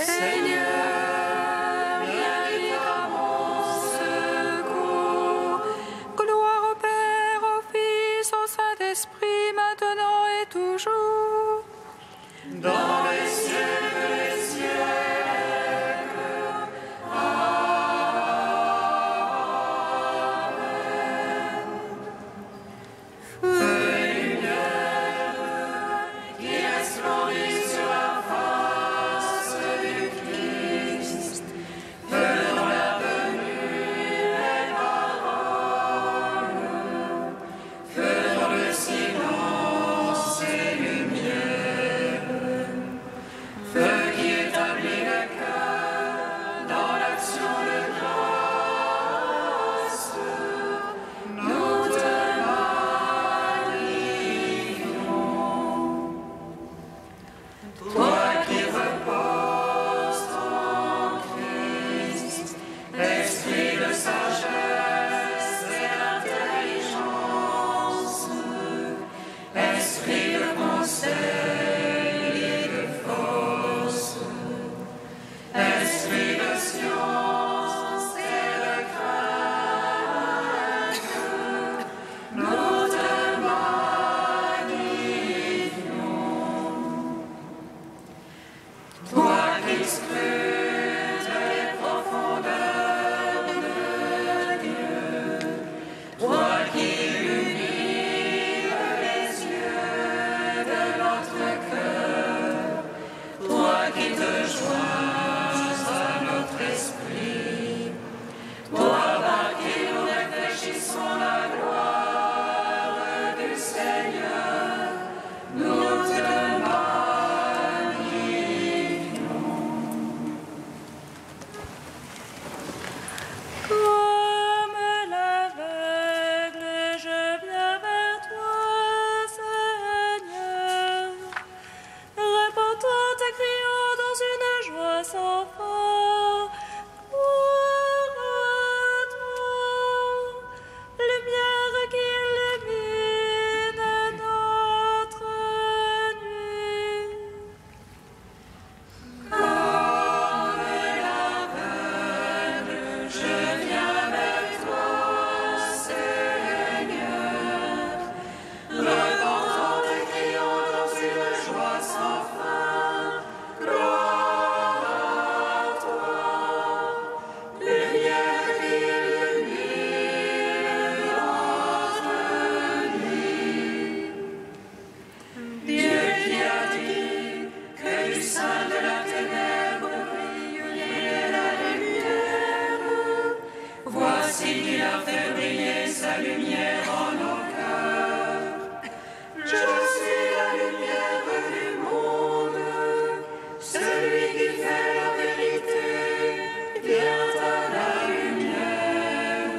Seigneur, viens vite à mon secours. Gloire au Père, au Fils, au Saint-Esprit, maintenant et toujours. Dans les siècles des siècles. Amen. Feu et lumière qui resplendissent sur la face du Christ, feu dans la venue des paroles, feu dans le silence et lumière, feu qui établit le cœur dans l'action de grâce. Nous te magnifions. Toi qui reposes en Christ, esprit de sagesse et d'intelligence, esprit de conseil et de force, esprit de science et de crainte, nous te magnifions. Toi qui scrutes les profondeurs de Dieu, toi qui illumines les yeux de notre cœur, toi qui te joins à notre esprit, toi par qui nous réfléchissons la gloire du Seigneur, nous te magnifions. Comme l'aveugle, je viens vers toi, Seigneur, repentant et criant dans une joie sans fin. Gloire à toi, lumière qui illumine notre nuit. Comme l'aveugle, je viens vers toi, Seigneur, repentant et criant dans une joie sans fin. Gloire à toi, lumière qui illumine notre nuit. Dieu qui a dit que du sein de la ténèbre brillerait la lumière, voici qu'il a fait briller sa lumière en nos cœurs. Je suis la lumière du monde, celui qui fait la vérité vient à la lumière.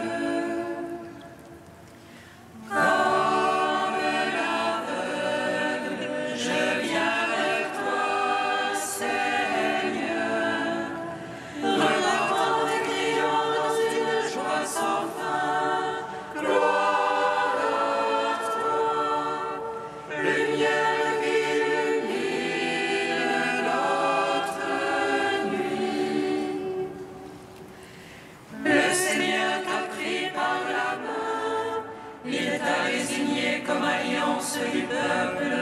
Comme l'aveugle, je viens vers toi, Seigneur, repentant et criant dans une joie sans fin. Gloire à toi, lumière qui illumine notre nuit. Le Seigneur t'a pris par la main, il t'a désigné comme alliance du peuple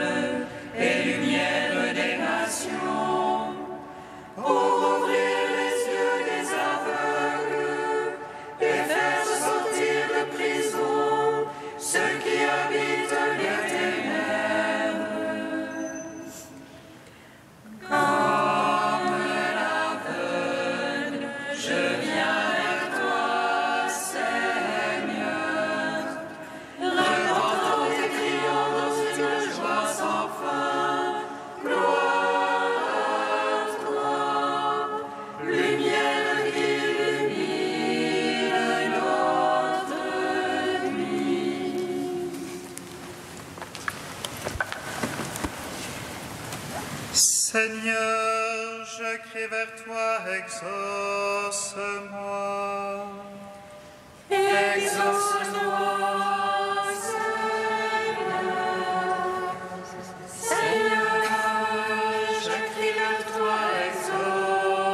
et lumière des nations, pour ouvrir les yeux des aveugles et faire sortir de prison ceux qui habitent les ténèbres. Comme l'aveugle, je viens vers toi, Seigneur, repentant et criant dans une joie sans fin. Gloire à toi, lumière qui illumine notre nuit. Seigneur, je crie vers toi, exauce-moi. Exauce-moi, Seigneur. Seigneur, je crie vers toi, exauce-moi.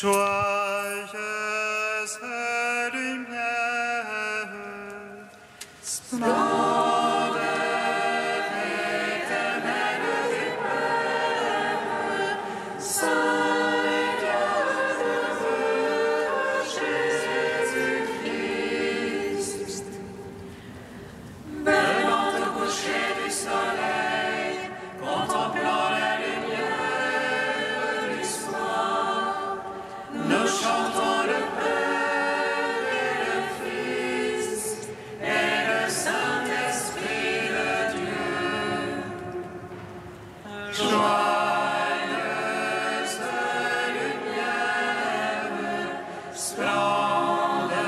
Joyeuse lumière, splendeur éternelle du Père, Saint et bienheureux Jésus-Christ, venant au coucher du soleil, contemplant la lumière du soir, nous chantons le Père et le Fils et le Saint-Esprit, le Dieu. Joyeuse lumière, splendeur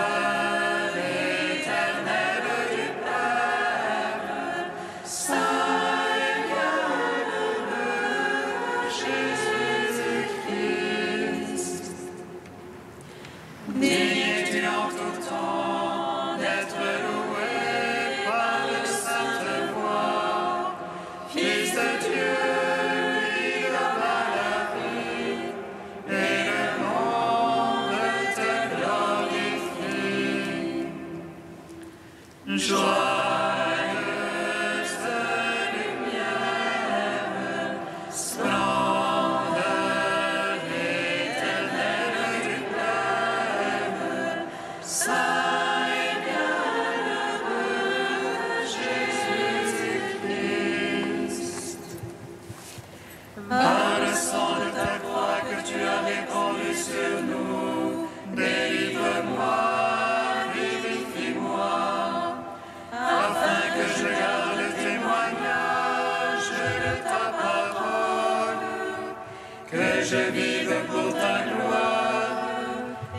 éternelle du Père, Saint et bienheureux Jésus-Christ. Digne-tu en tout temps d'être loué par le Sainte-Voix, Fils de Dieu, qui donne la vie, et le monde te glorifie. Joyeuse lumière, splendeur éternelle du Père, Saint et bienheureux Jésus-Christ. Par le sang de ta croix que tu as répandu sur nous, délivre-moi, vivifie-moi, afin que je garde le témoignage de ta parole, que je vive pour ta gloire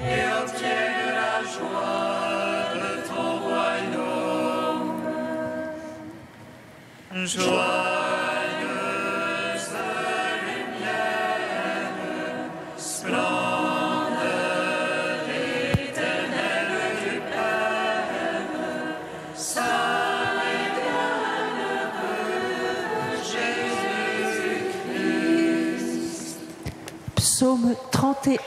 et obtienne la joie de ton royaume. Joyeuse lumière, splendeur éternelle du Père, Saint et bienheureux Jésus-Christ. Psaume 31.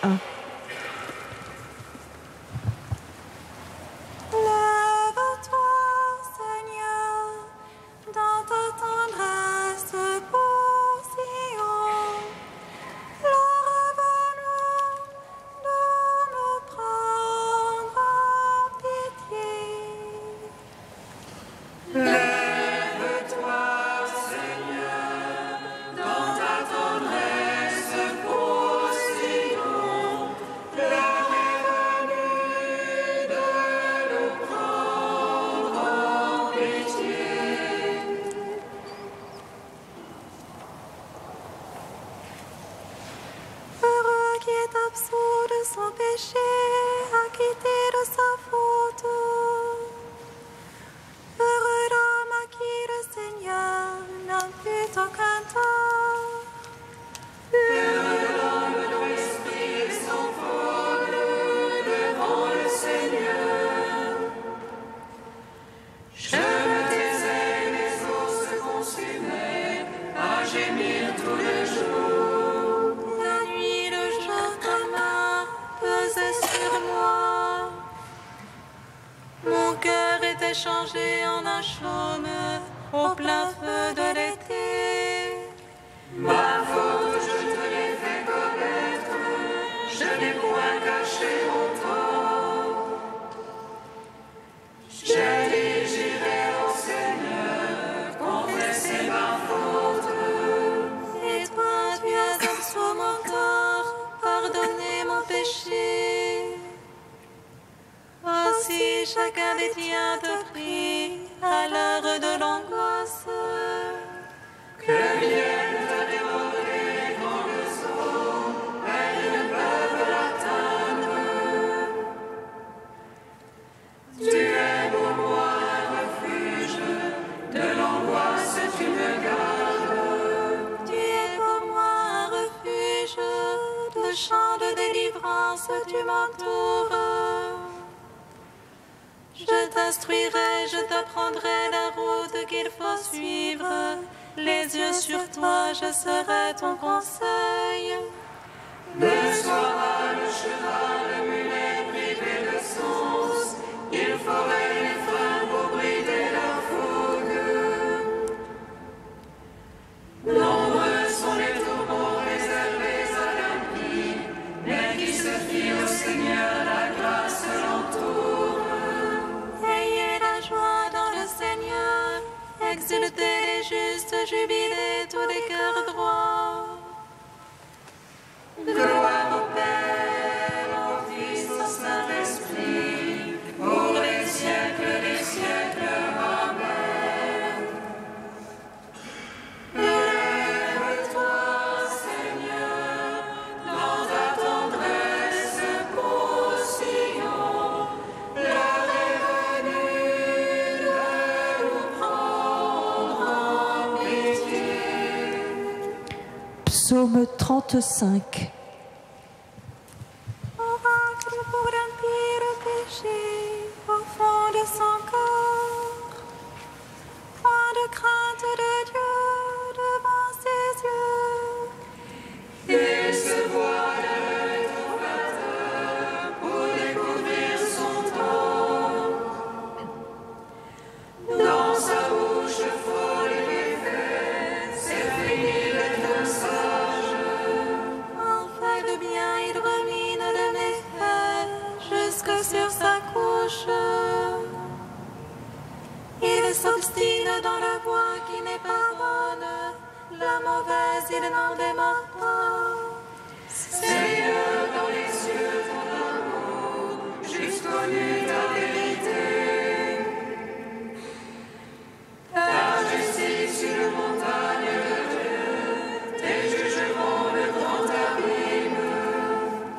Lève-toi, Seigneur, dans ta tendresse pour Sion. Lève-nous de nous prendre en pitié. Lève-toi, Seigneur, dans ta tendresse pour Sion. L'heure est venue de nous prendre en pitié. Heureux qui est absous de son péché, acquitté de sa faute. Heureux l'homme à qui le Seigneur n'impute aucun tort. Heureux l'homme dont l'esprit et son vol devant le Seigneur. Je me taisais et mes os se consumaient à gémir tout le jour. La nuit, le jour commun pesait sur moi. Mon cœur était changé en un chaume au plein feu de l'été. Ma voix chacun des tiens te prie à l'heure de l'angoisse. Que vienne te déborder grandes eaux, elles ne peuvent l'atteindre. Tu es pour moi un refuge, de l'angoisse tu me gardes. Tu es pour moi un refuge, de chants de délivrance tu m'entoures. Je t'instruirai, je t'apprendrai la route qu'il faut suivre. Les yeux sur toi, je serai ton conseil. Le soir, le cheval, le mulet privé de sens, il ferait les freins pour brider la fougue. Nombreux sont les tourments réservés à l'impie, mais qui se fie au Seigneur, la grâce l'entoure. Ayez la joie dans le Seigneur, exultez les justes, jubilez tous les cœurs droits. Gloire au Père, au Fils, au Saint-Esprit, pour les siècles des siècles. Amen. Lève-toi, Seigneur, dans ta tendresse pour Sion. L'heure est venue de nous prendre en pitié. Psaume 35. Oracle pour l'impie péché au fond de son corps. Point de crainte de Dieu devant ses yeux. Il se voile au flatteur pour découvrir son tort. Dans sa bouche folle et défaite, c'est fini d'être sage. En fait de bien, il rumine de méfaits jusque sur sa couche. Il s'obstine dans la voie qui n'est pas bonne. La mauvaise, il n'en démord pas. Seigneur, dans les cieux ton amour, jusqu'au nu ta vérité. Ta justice sur le montagne de Dieu, tes jugements le grand abîme.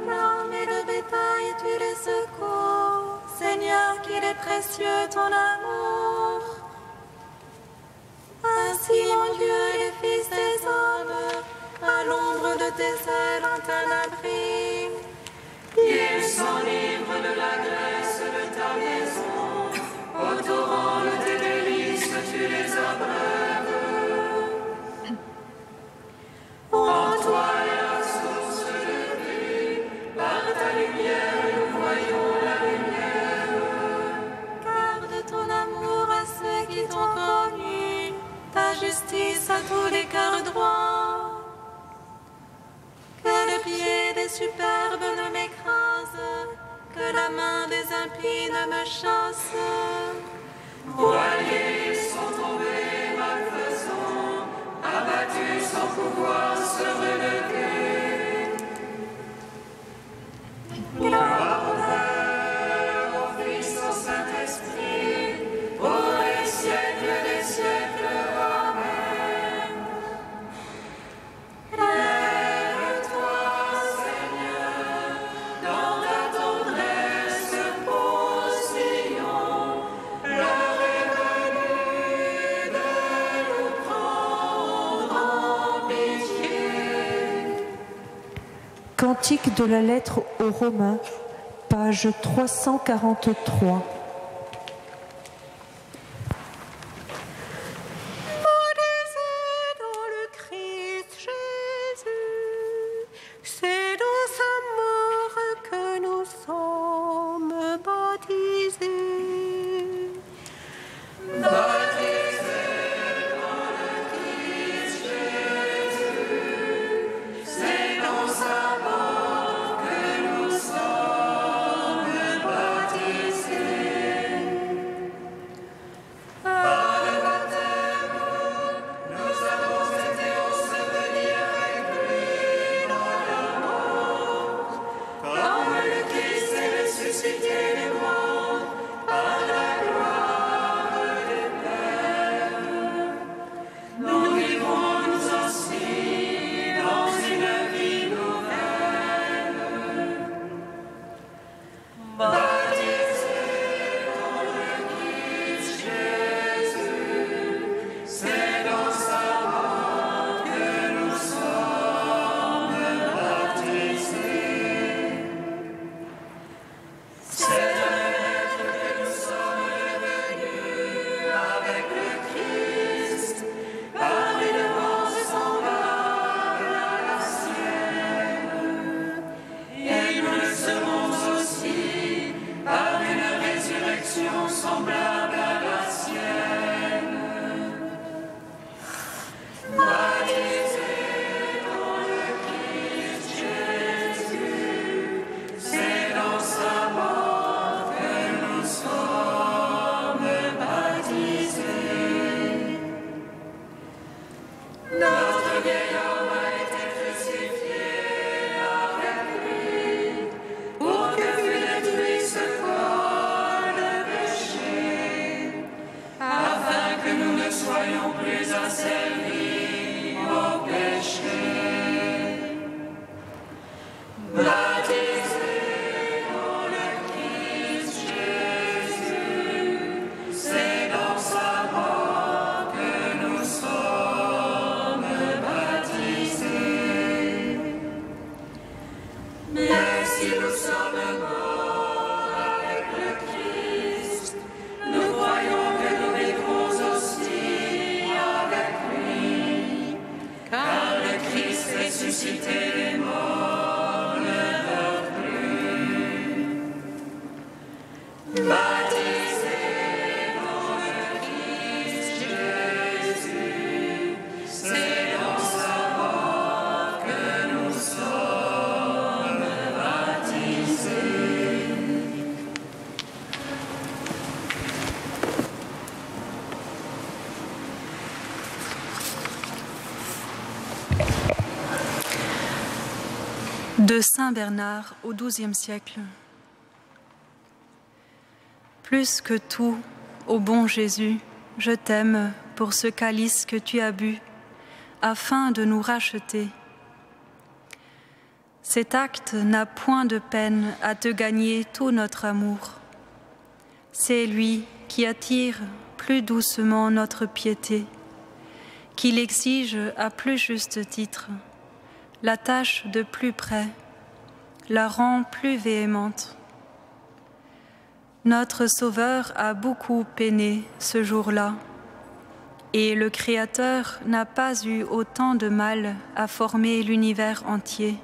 L'homme et le bétail, tu les secours. Seigneur, qu'il est précieux ton amour. Ainsi, mon Dieu, les fils des hommes, à l'ombre de tes ailes ont un abri. Ils s'enivrent de la graisse de ta maison, au torrent de tes délices tu les abreuves. En toi est la source de vie, par ta lumière nous voyons la lumière. Garde ton amour à ceux qui t'ont connu, ta justice à tous les cœurs droits. Que le pied des superbes ne m'écrase, que la main des impies ne me chasse. Voilés sont tombés malfaisants, abattus sans pouvoir se relever. Gloire au Père, au Fils, au Saint-Esprit, pour les siècles des siècles. Amen. Lève-toi, Seigneur, dans ta tendresse pour Sion. L'heure est venue de nous prendre en pitié. Cantique de la lettre aux Romains, page 343. Dans le Christ Jésus, c'est dans sa mort que nous sommes baptisés. C'est dans sa mort que nous sommes baptisés. Notre vieil homme a été crucifié avec lui, pour que fût détruit ce corps de péché, afin que nous ne soyons plus asservis au péché. Baptisés dans le Christ Jésus, c'est dans sa mort que nous sommes baptisés. Mais si nous sommes morts avec le Christ, nous croyons que nous vivrons aussi avec lui, car le Christ ressuscité des morts ne meurt plus. Baptisés dans le Christ Jésus, c'est dans sa mort que nous sommes baptisés. De Saint Bernard au XIIe siècle. Plus que tout, ô bon Jésus, je t'aime pour ce calice que tu as bu, afin de nous racheter. Cet acte n'a point de peine à te gagner tout notre amour. C'est lui qui attire plus doucement notre piété, qui l'exige à plus juste titre, la tâche de plus près, la rend plus véhémente. Notre Sauveur a beaucoup peiné ce jour-là, et le Créateur n'a pas eu autant de mal à former l'univers entier,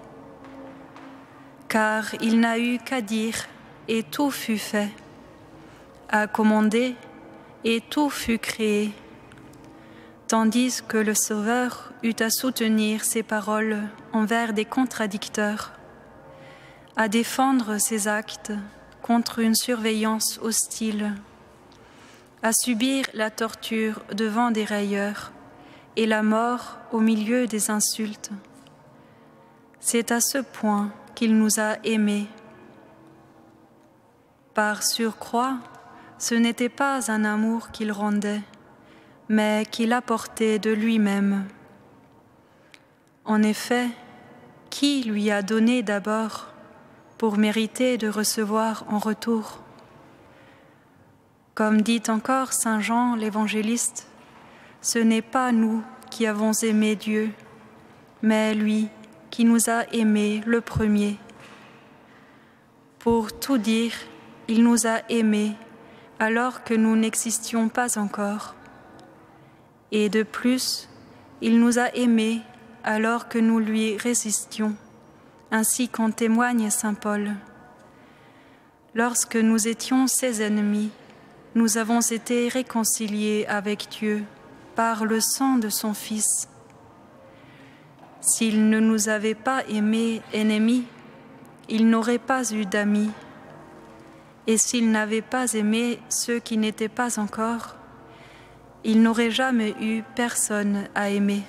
car il n'a eu qu'à dire et tout fut fait, à commander et tout fut créé, tandis que le Sauveur eut à soutenir ses paroles envers des contradicteurs, à défendre ses actes contre une surveillance hostile, à subir la torture devant des railleurs et la mort au milieu des insultes. C'est à ce point qu'il nous a aimés. Par surcroît, ce n'était pas un amour qu'il rendait, mais qu'il apportait de lui-même. En effet, qui lui a donné d'abord pour mériter de recevoir en retour? Comme dit encore Saint Jean l'évangéliste, ce n'est pas nous qui avons aimé Dieu, mais lui qui nous a aimés le premier. Pour tout dire, il nous a aimés alors que nous n'existions pas encore. Et de plus, il nous a aimés alors que nous lui résistions, ainsi qu'en témoigne saint Paul. Lorsque nous étions ses ennemis, nous avons été réconciliés avec Dieu par le sang de son Fils. S'il ne nous avait pas aimés ennemis, il n'aurait pas eu d'amis. Et s'il n'avait pas aimé ceux qui n'étaient pas encore, il n'aurait jamais eu personne à aimer.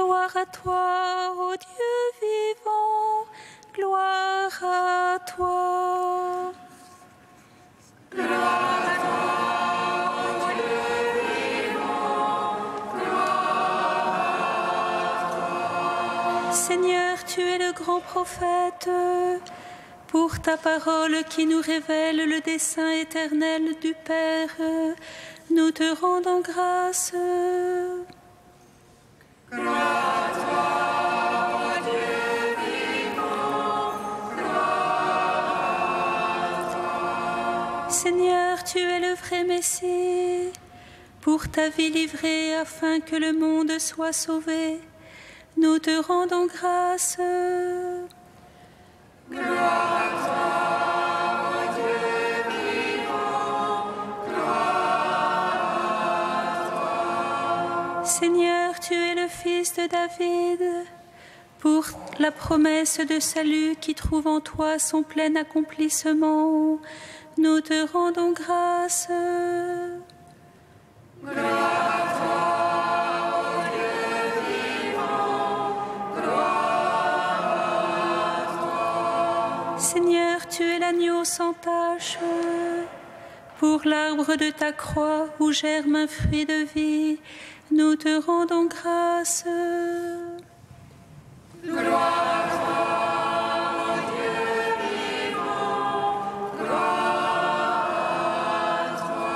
Gloire à toi, ô Dieu vivant, gloire à toi. Gloire à toi, ô Dieu vivant, gloire à toi. Seigneur, tu es le grand prophète. Pour ta parole qui nous révèle le dessein éternel du Père, nous te rendons grâce. Gloire à toi, ô Dieu vivant, gloire à toi. Seigneur, tu es le vrai Messie. Pour ta vie livrée afin que le monde soit sauvé, nous te rendons grâce. Gloire à toi, ô Dieu vivant, gloire à toi. Seigneur, tu es le Fils de David. Pour la promesse de salut qui trouve en toi son plein accomplissement, nous te rendons grâce. Gloire à toi, ô Dieu vivant, gloire à toi. Seigneur, tu es l'agneau sans tache. Pour l'arbre de ta croix où germe un fruit de vie, nous te rendons grâce. Gloire à toi, ô Dieu vivant, gloire à toi.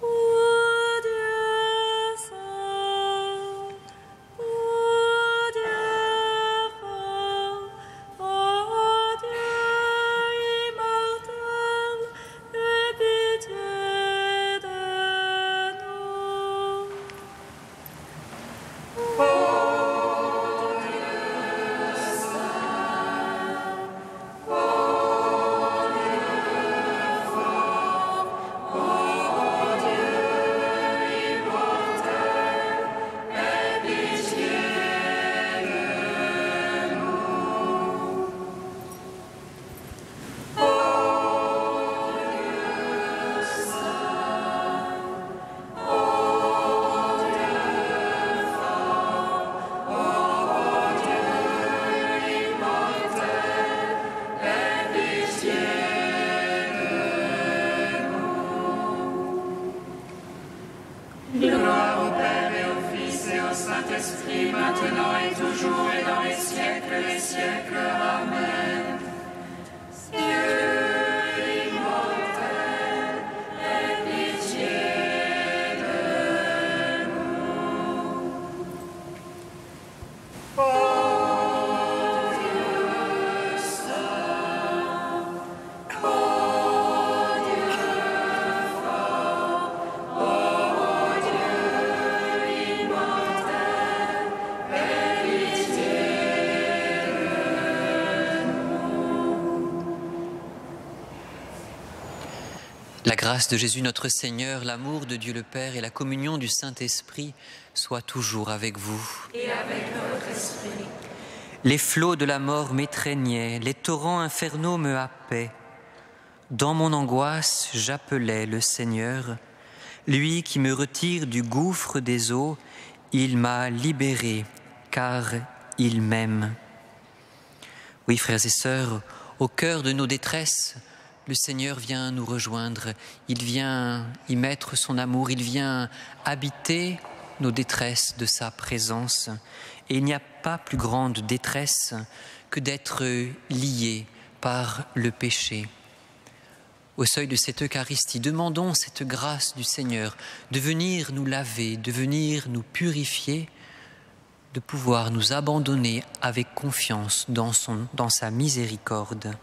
Ô Dieu saint, ô Dieu fort, ô Dieu immortel, aie pitié de nous. Gloire au Père et au Fils et au Saint-Esprit, maintenant et toujours et dans les siècles des siècles. Amen. Dieu immortel, aie pitié de nous. Ô Dieu saint, ô Dieu fort, ô Dieu immortel, aie pitié de nous. La grâce de Jésus notre Seigneur, l'amour de Dieu le Père et la communion du Saint-Esprit soient toujours avec vous. Et avec notre esprit. Les flots de la mort m'étreignaient, les torrents infernaux me happaient. Dans mon angoisse, j'appelais le Seigneur. Lui qui me retire du gouffre des eaux, il m'a libéré, car il m'aime. Oui, frères et sœurs, au cœur de nos détresses, le Seigneur vient nous rejoindre. Il vient y mettre son amour, il vient habiter nos détresses de sa présence. Et il n'y a pas plus grande détresse que d'être lié par le péché. Au seuil de cette Eucharistie, demandons cette grâce du Seigneur de venir nous laver, de venir nous purifier, de pouvoir nous abandonner avec confiance dans sa miséricorde.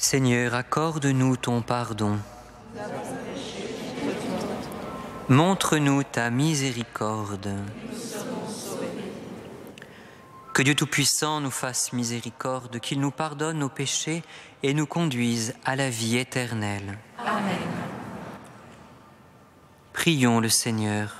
Seigneur, accorde-nous ton pardon. Montre-nous ta miséricorde. Que Dieu Tout-Puissant nous fasse miséricorde, qu'il nous pardonne nos péchés et nous conduise à la vie éternelle. Amen. Prions le Seigneur.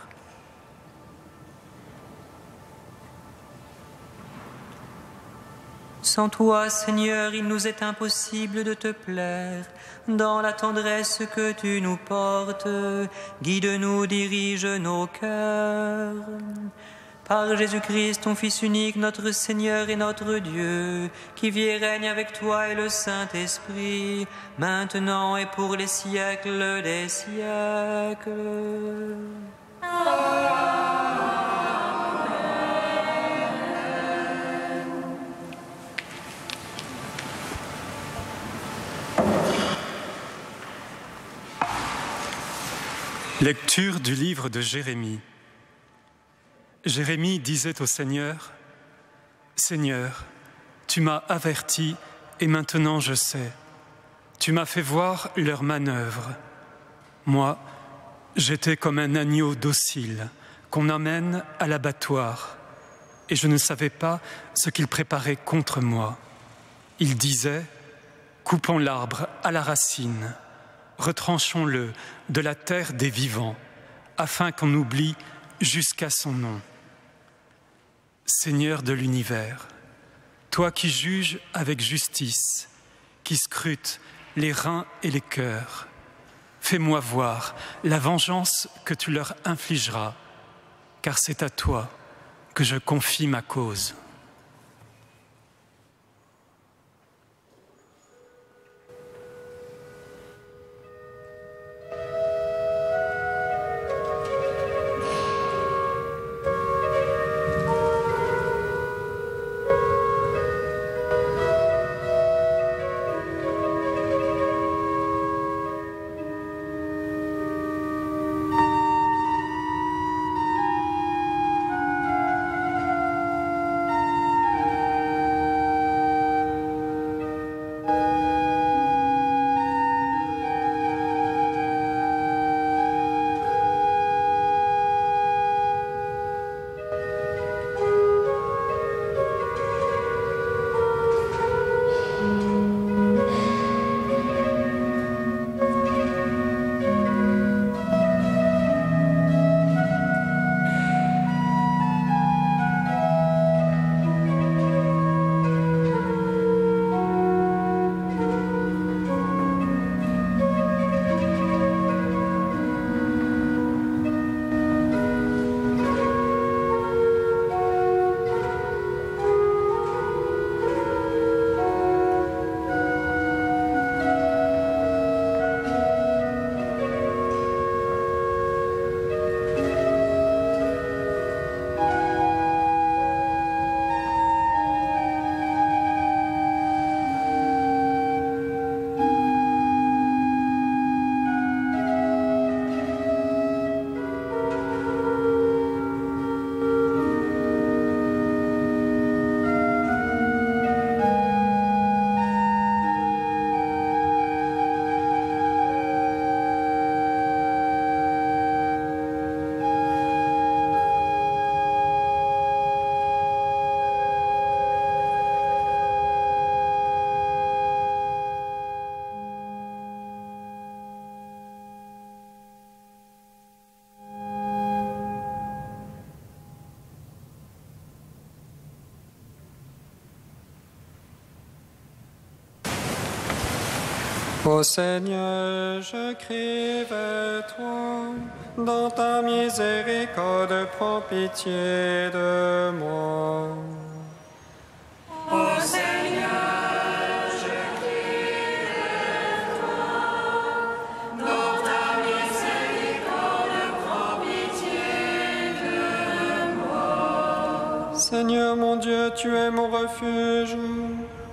Sans toi, Seigneur, il nous est impossible de te plaire. Dans la tendresse que tu nous portes, guide-nous, dirige nos cœurs. Par Jésus-Christ, ton Fils unique, notre Seigneur et notre Dieu, qui vit et règne avec toi et le Saint-Esprit, maintenant et pour les siècles des siècles. Lecture du livre de Jérémie. Jérémie disait au Seigneur, « Seigneur, tu m'as averti et maintenant je sais. Tu m'as fait voir leurs manœuvres. Moi, j'étais comme un agneau docile qu'on emmène à l'abattoir et je ne savais pas ce qu'ils préparaient contre moi. Ils disaient, « Coupons l'arbre à la racine, retranchons-le de la terre des vivants, afin qu'on oublie jusqu'à son nom. » Seigneur de l'univers, toi qui juges avec justice, qui scrutes les reins et les cœurs, fais-moi voir la vengeance que tu leur infligeras, car c'est à toi que je confie ma cause. Ô Seigneur, je crie vers toi, dans ta miséricorde, prends pitié de moi. Ô Seigneur, je crie vers toi, dans ta miséricorde, prends pitié de moi. Seigneur mon Dieu, tu es mon refuge.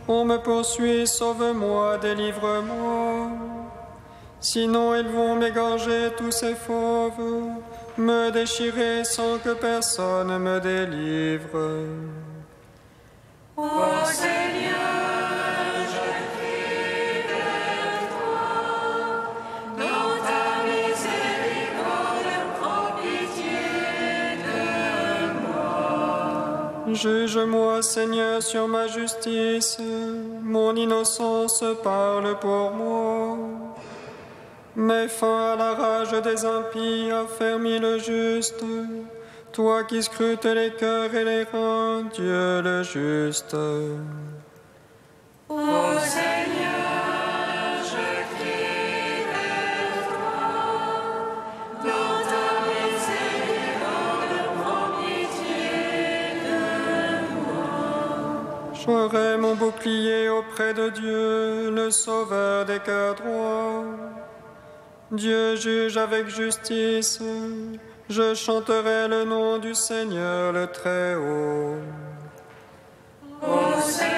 On me poursuit, sauve-moi, délivre-moi. Sinon ils vont m'égorger tous ces fauves, me déchirer sans que personne me délivre. Ô Seigneur, je crie vers toi, dans ta miséricorde, prends pitié de moi. Juge-moi, Seigneur, sur ma justice, mon innocence parle pour moi. Mets fin à la rage des impies, affermis le juste. Toi qui scrutes les cœurs et les reins, Dieu le juste. Ô Seigneur, je crie vers toi, dans ta miséricorde, prends pitié de moi. J'aurai mon bouclier auprès de Dieu, le Sauveur des cœurs droits. Dieu juge avec justice, je chanterai le nom du Seigneur le Très-Haut. Ô Seigneur,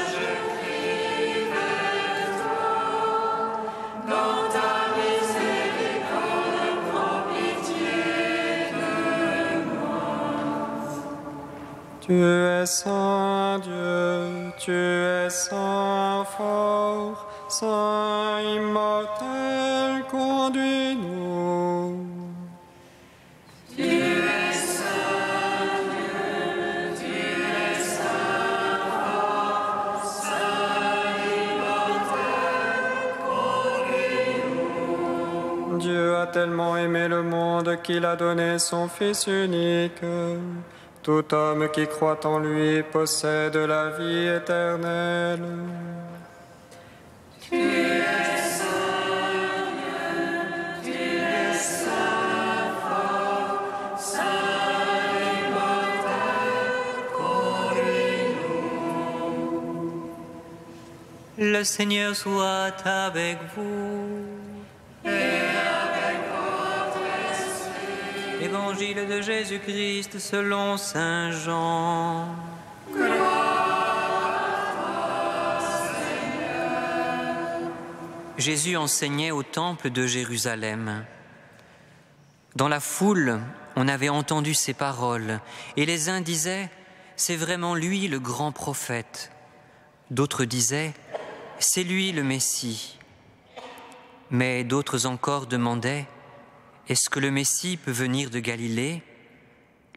je crie vers toi, dans ta miséricorde, prends pitié de moi. Tu es saint Dieu, tu es saint fort, saint immortel, conduis-nous. Tu es saint Dieu, tu es saint fort, saint immortel, conduis-nous. Dieu a tellement aimé le monde qu'il a donné son Fils unique. Tout homme qui croit en lui possède la vie éternelle. Tu es saint Dieu, tu es saint fort, saint immortel, conduis-nous. Le Seigneur soit avec vous. Et avec votre esprit. Évangile de Jésus-Christ selon saint Jean. Jésus enseignait au temple de Jérusalem. Dans la foule, on avait entendu ces paroles, et les uns disaient « C'est vraiment lui le grand prophète ». D'autres disaient « C'est lui le Messie ». Mais d'autres encore demandaient « Est-ce que le Messie peut venir de Galilée ?»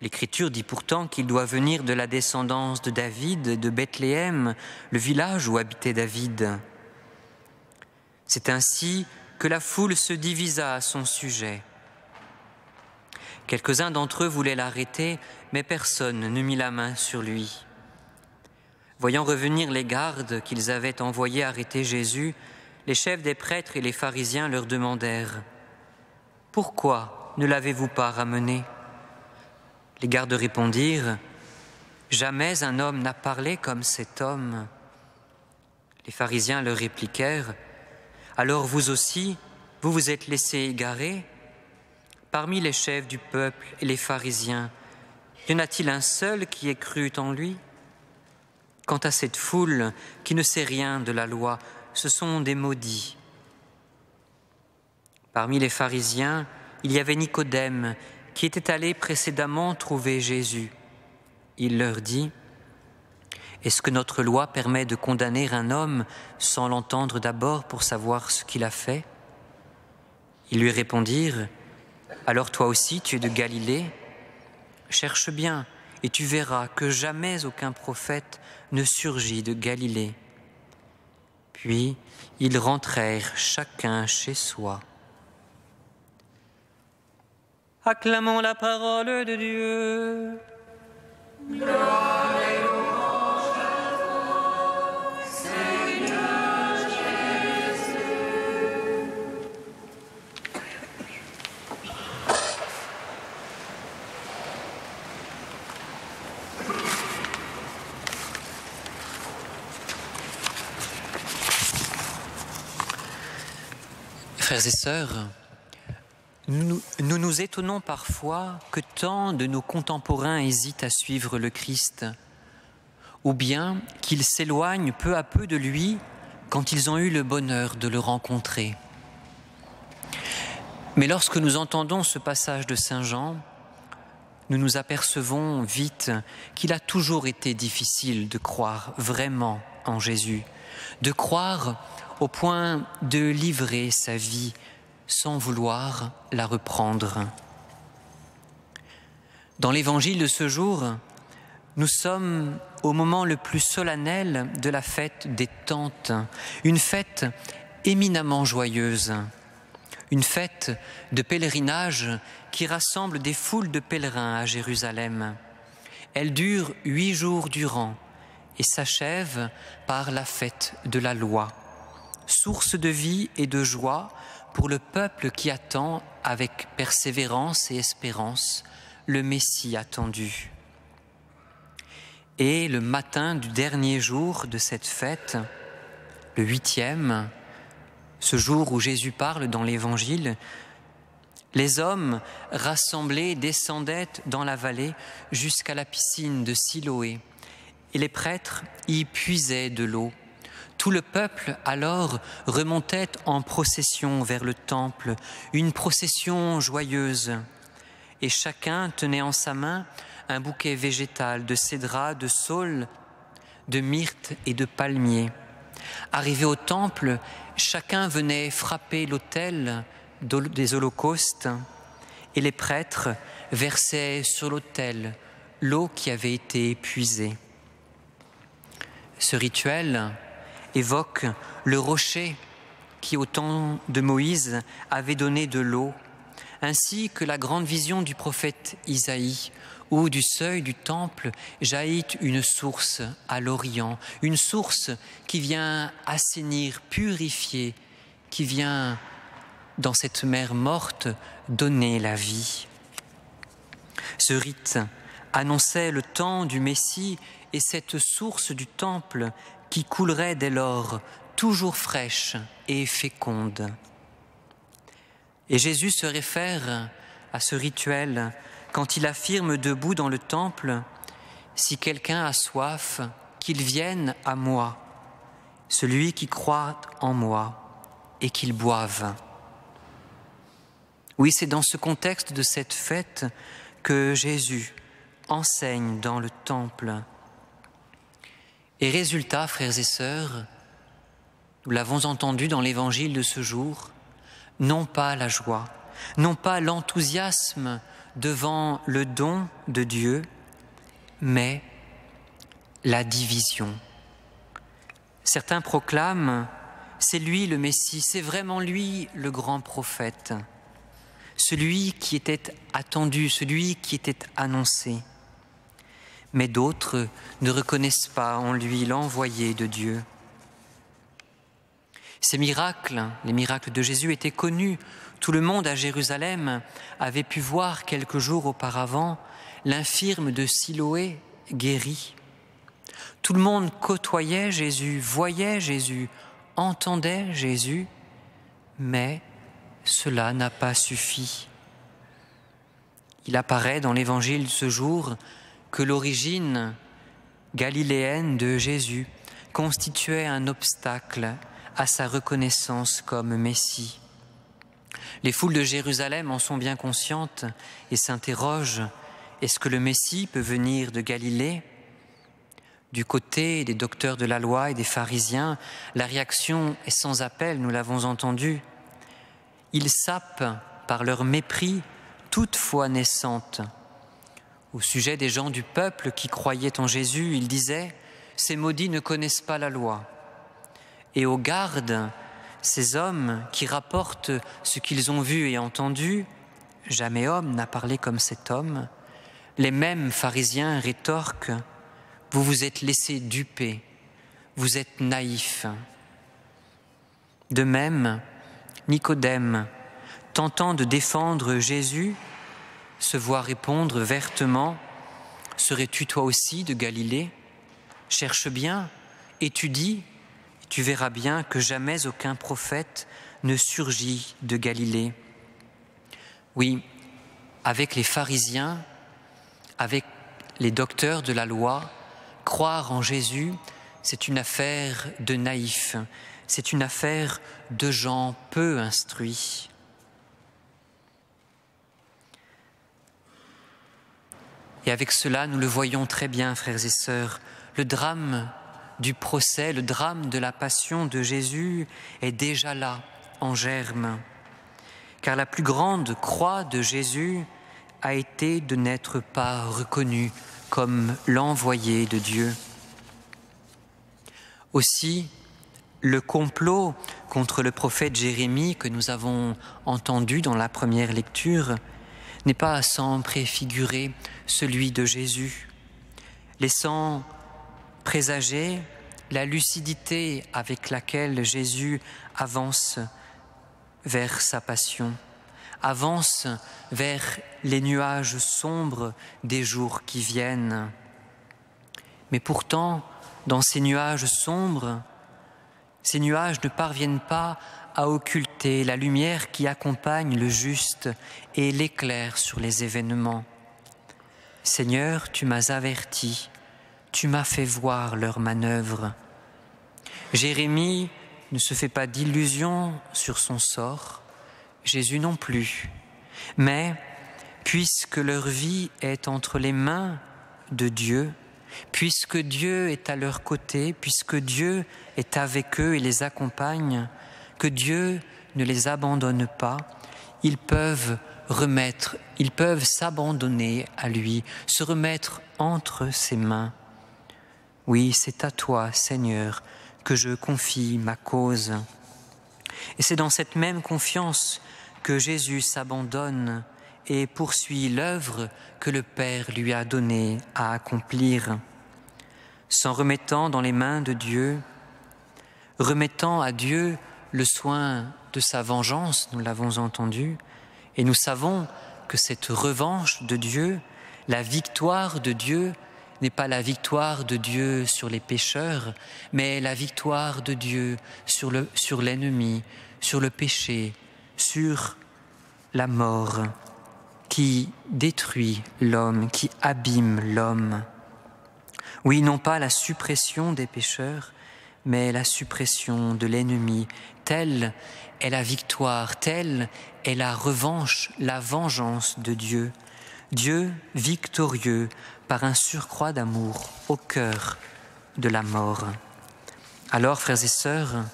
L'Écriture dit pourtant qu'il doit venir de la descendance de David, de Bethléem, le village où habitait David. C'est ainsi que la foule se divisa à son sujet. Quelques-uns d'entre eux voulaient l'arrêter, mais personne ne mit la main sur lui. Voyant revenir les gardes qu'ils avaient envoyés arrêter Jésus, les chefs des prêtres et les pharisiens leur demandèrent « Pourquoi ne l'avez-vous pas ramené ?» Les gardes répondirent « Jamais un homme n'a parlé comme cet homme. » Les pharisiens leur répliquèrent « Alors vous aussi, vous vous êtes laissés égarer ? Parmi les chefs du peuple et les pharisiens, y en a-t-il un seul qui ait cru en lui ? Quant à cette foule qui ne sait rien de la loi, ce sont des maudits. » Parmi les pharisiens, il y avait Nicodème, qui était allé précédemment trouver Jésus. Il leur dit « Est-ce que notre loi permet de condamner un homme sans l'entendre d'abord pour savoir ce qu'il a fait ?» Ils lui répondirent « Alors toi aussi tu es de Galilée ? Cherche bien et tu verras que jamais aucun prophète ne surgit de Galilée. » Puis ils rentrèrent chacun chez soi. Acclamons la parole de Dieu. Gloire et louange à toi, Seigneur Jésus. Frères et sœurs, nous nous étonnons parfois que tant de nos contemporains hésitent à suivre le Christ, ou bien qu'ils s'éloignent peu à peu de lui quand ils ont eu le bonheur de le rencontrer. Mais lorsque nous entendons ce passage de Saint Jean, nous nous apercevons vite qu'il a toujours été difficile de croire vraiment en Jésus, de croire au point de livrer sa vie sans vouloir la reprendre. Dans l'évangile de ce jour, nous sommes au moment le plus solennel de la fête des Tentes, une fête éminemment joyeuse, une fête de pèlerinage qui rassemble des foules de pèlerins à Jérusalem. Elle dure 8 jours durant et s'achève par la fête de la loi, source de vie et de joie pour le peuple qui attend avec persévérance et espérance le Messie attendu. Et le matin du dernier jour de cette fête, le 8e, ce jour où Jésus parle dans l'Évangile, les hommes rassemblés descendaient dans la vallée jusqu'à la piscine de Siloé, et les prêtres y puisaient de l'eau. Tout le peuple alors remontait en procession vers le temple, une procession joyeuse, et chacun tenait en sa main un bouquet végétal de cédrat, de saule, de myrte et de palmier. Arrivé au temple, chacun venait frapper l'autel des holocaustes, et les prêtres versaient sur l'autel l'eau qui avait été épuisée. Ce rituel évoque le rocher qui, au temps de Moïse, avait donné de l'eau, ainsi que la grande vision du prophète Isaïe, où du seuil du temple jaillit une source à l'Orient, une source qui vient assainir, purifier, qui vient, dans cette mer morte, donner la vie. Ce rite annonçait le temps du Messie et cette source du temple qui coulerait dès lors, toujours fraîche et féconde. Et Jésus se réfère à ce rituel quand il affirme debout dans le temple « Si quelqu'un a soif, qu'il vienne à moi, celui qui croit en moi, et qu'il boive. » Oui, c'est dans ce contexte de cette fête que Jésus enseigne dans le temple. Et résultat, frères et sœurs, nous l'avons entendu dans l'évangile de ce jour, non pas la joie, non pas l'enthousiasme devant le don de Dieu, mais la division. Certains proclament « c'est lui le Messie, c'est vraiment lui le grand prophète ». Celui qui était attendu, celui qui était annoncé. Mais d'autres ne reconnaissent pas en lui l'envoyé de Dieu. Ces miracles, les miracles de Jésus, étaient connus. Tout le monde à Jérusalem avait pu voir quelques jours auparavant l'infirme de Siloé guéri. Tout le monde côtoyait Jésus, voyait Jésus, entendait Jésus, mais cela n'a pas suffi. Il apparaît dans l'évangile de ce jour que l'origine galiléenne de Jésus constituait un obstacle à sa reconnaissance comme Messie. Les foules de Jérusalem en sont bien conscientes et s'interrogent, est-ce que le Messie peut venir de Galilée ? Du côté des docteurs de la loi et des pharisiens, la réaction est sans appel, nous l'avons entendu. Ils sapent par leur mépris toute foi naissante. Au sujet des gens du peuple qui croyaient en Jésus, ils disaient « Ces maudits ne connaissent pas la loi ». Et aux gardes, ces hommes qui rapportent ce qu'ils ont vu et entendu, jamais homme n'a parlé comme cet homme, les mêmes pharisiens rétorquent « Vous vous êtes laissés duper, vous êtes naïfs ». De même, Nicodème, tentant de défendre Jésus, se voit répondre vertement « Serais-tu toi aussi de Galilée ? Cherche bien, étudie, et tu verras bien que jamais aucun prophète ne surgit de Galilée. » Oui, avec les pharisiens, avec les docteurs de la loi, croire en Jésus, c'est une affaire de naïfs, c'est une affaire de gens peu instruits. Et avec cela, nous le voyons très bien, frères et sœurs, le drame du procès, le drame de la passion de Jésus est déjà là, en germe. Car la plus grande croix de Jésus a été de n'être pas reconnu comme l'envoyé de Dieu. Aussi, le complot contre le prophète Jérémie que nous avons entendu dans la première lecture n'est pas sans préfigurer celui de Jésus, laissant présager la lucidité avec laquelle Jésus avance vers sa passion, avance vers les nuages sombres des jours qui viennent. Mais pourtant, dans ces nuages sombres, ces nuages ne parviennent pas à occulter la lumière qui accompagne le juste et l'éclaire sur les événements. Seigneur, tu m'as averti, tu m'as fait voir leur manœuvre. Jérémie ne se fait pas d'illusions sur son sort, Jésus non plus. Mais puisque leur vie est entre les mains de Dieu, puisque Dieu est à leur côté, puisque Dieu est avec eux et les accompagne, que Dieu ne les abandonne pas, ils peuvent s'abandonner à lui, se remettre entre ses mains. Oui, c'est à toi, Seigneur, que je confie ma cause. Et c'est dans cette même confiance que Jésus s'abandonne et poursuit l'œuvre que le Père lui a donnée à accomplir. S'en remettant dans les mains de Dieu, remettant à Dieu le soin de sa vengeance, nous l'avons entendu, et nous savons que cette revanche de Dieu, la victoire de Dieu, n'est pas la victoire de Dieu sur les pécheurs, mais la victoire de Dieu sur l'ennemi, sur le péché, sur la mort qui détruit l'homme, qui abîme l'homme. Oui, non pas la suppression des pécheurs, mais la suppression de l'ennemi. Telle est la victoire, telle est la revanche, la vengeance de Dieu. Dieu victorieux par un surcroît d'amour au cœur de la mort. Alors, frères et sœurs,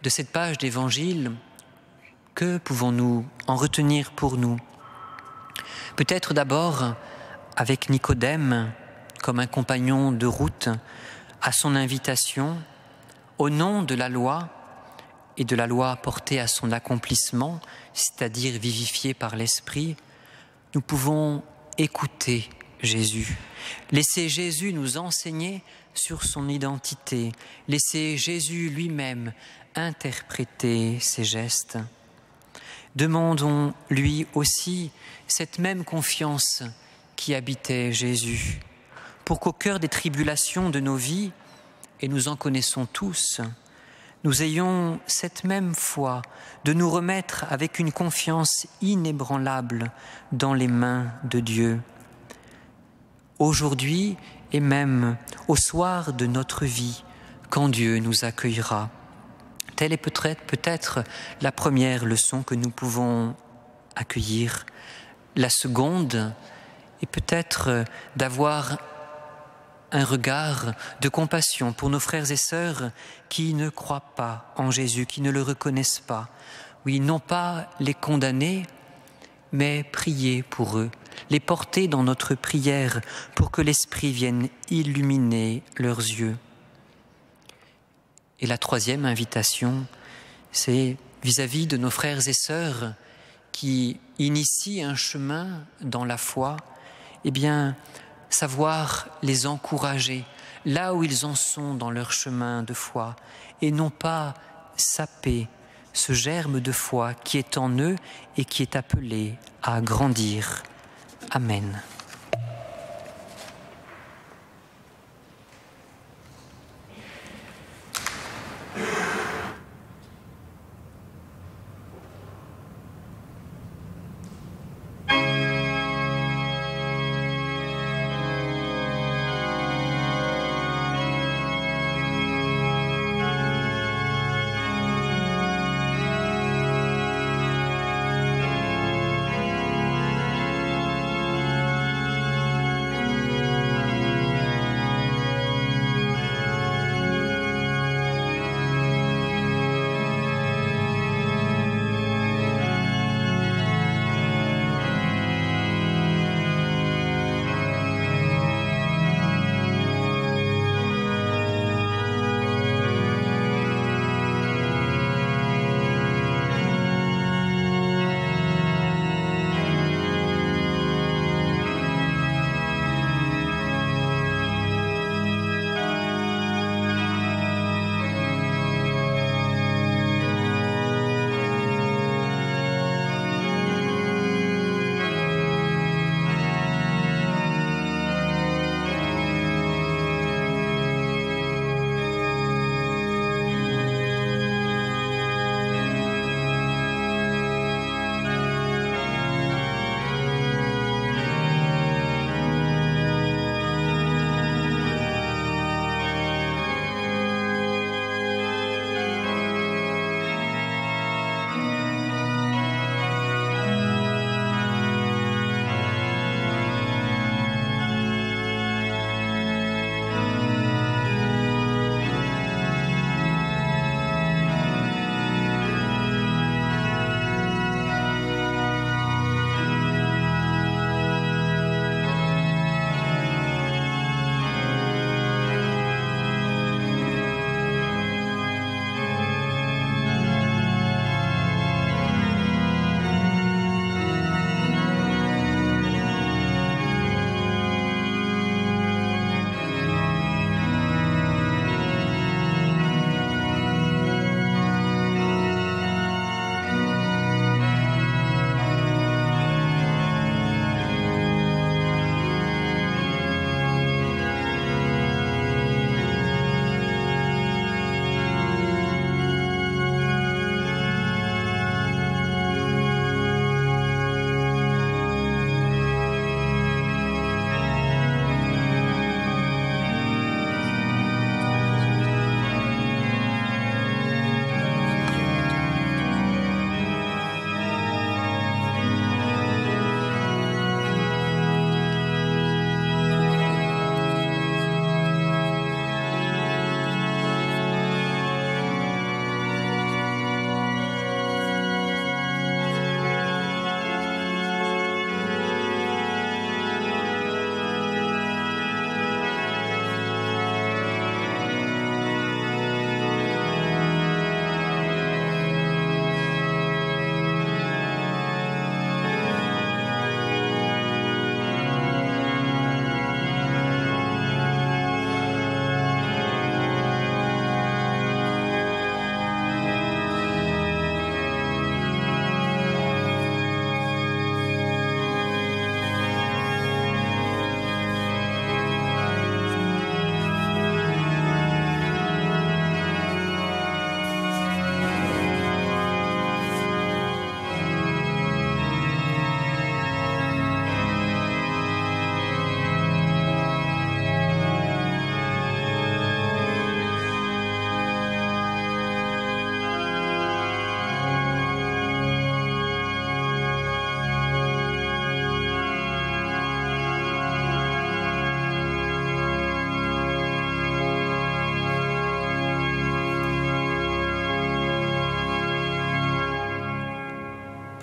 de cette page d'Évangile, que pouvons-nous en retenir pour nous? Peut-être d'abord avec Nicodème, comme un compagnon de route, à son invitation, au nom de la loi et de la loi portée à son accomplissement, c'est-à-dire vivifiée par l'Esprit, nous pouvons écouter Jésus, laisser Jésus nous enseigner sur son identité, laisser Jésus lui-même interpréter ses gestes. Demandons lui aussi cette même confiance qui habitait Jésus, pour qu'au cœur des tribulations de nos vies, et nous en connaissons tous, nous ayons cette même foi de nous remettre avec une confiance inébranlable dans les mains de Dieu. Aujourd'hui et même au soir de notre vie, quand Dieu nous accueillera. Telle est peut-être la première leçon que nous pouvons accueillir. La seconde est peut-être d'avoir un regard de compassion pour nos frères et sœurs qui ne croient pas en Jésus, qui ne le reconnaissent pas. Oui, non pas les condamner, mais prier pour eux, les porter dans notre prière pour que l'Esprit vienne illuminer leurs yeux. Et la troisième invitation, c'est vis-à-vis de nos frères et sœurs qui initient un chemin dans la foi, eh bien, savoir les encourager là où ils en sont dans leur chemin de foi et non pas saper ce germe de foi qui est en eux et qui est appelé à grandir. Amen.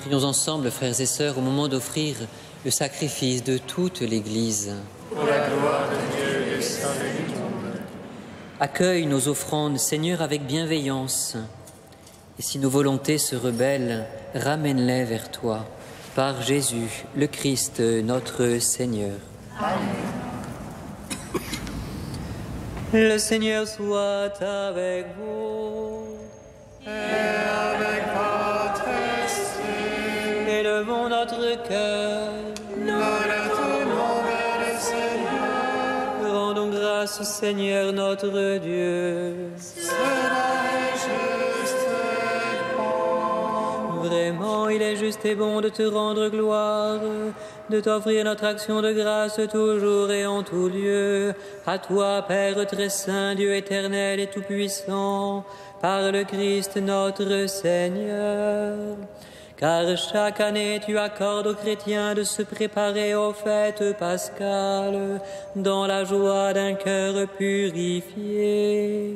Prions ensemble, frères et sœurs, au moment d'offrir le sacrifice de toute l'Église. Pour la gloire de Dieu et le salut du monde. Accueille nos offrandes, Seigneur, avec bienveillance. Et si nos volontés se rebellent, ramène-les vers toi, par Jésus, le Christ, notre Seigneur. Amen. Le Seigneur soit avec vous. Et avec votre esprit. Élevons notre cœur. Nous le tournons vers le Seigneur. Rendons grâce au Seigneur notre Dieu. Cela est juste et bon. Vraiment, il est juste et bon de te rendre gloire, de t'offrir notre action de grâce toujours et en tout lieu. À toi, Père très saint, Dieu éternel et tout-puissant, par le Christ notre Seigneur. Car chaque année tu accordes aux chrétiens de se préparer aux fêtes pascales dans la joie d'un cœur purifié.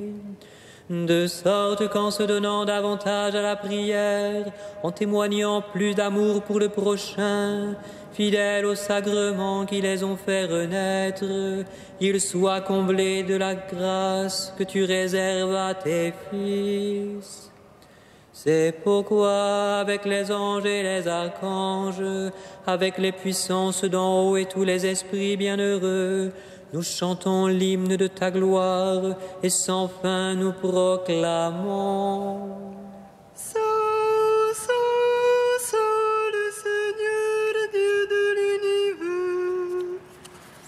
De sorte qu'en se donnant davantage à la prière, en témoignant plus d'amour pour le prochain, fidèles aux sacrements qui les ont fait renaître, ils soient comblés de la grâce que tu réserves à tes fils. C'est pourquoi, avec les anges et les archanges, avec les puissances d'en haut et tous les esprits bienheureux, nous chantons l'hymne de ta gloire et sans fin nous proclamons. Saint, Saint, Saint, le Seigneur, Dieu de l'univers.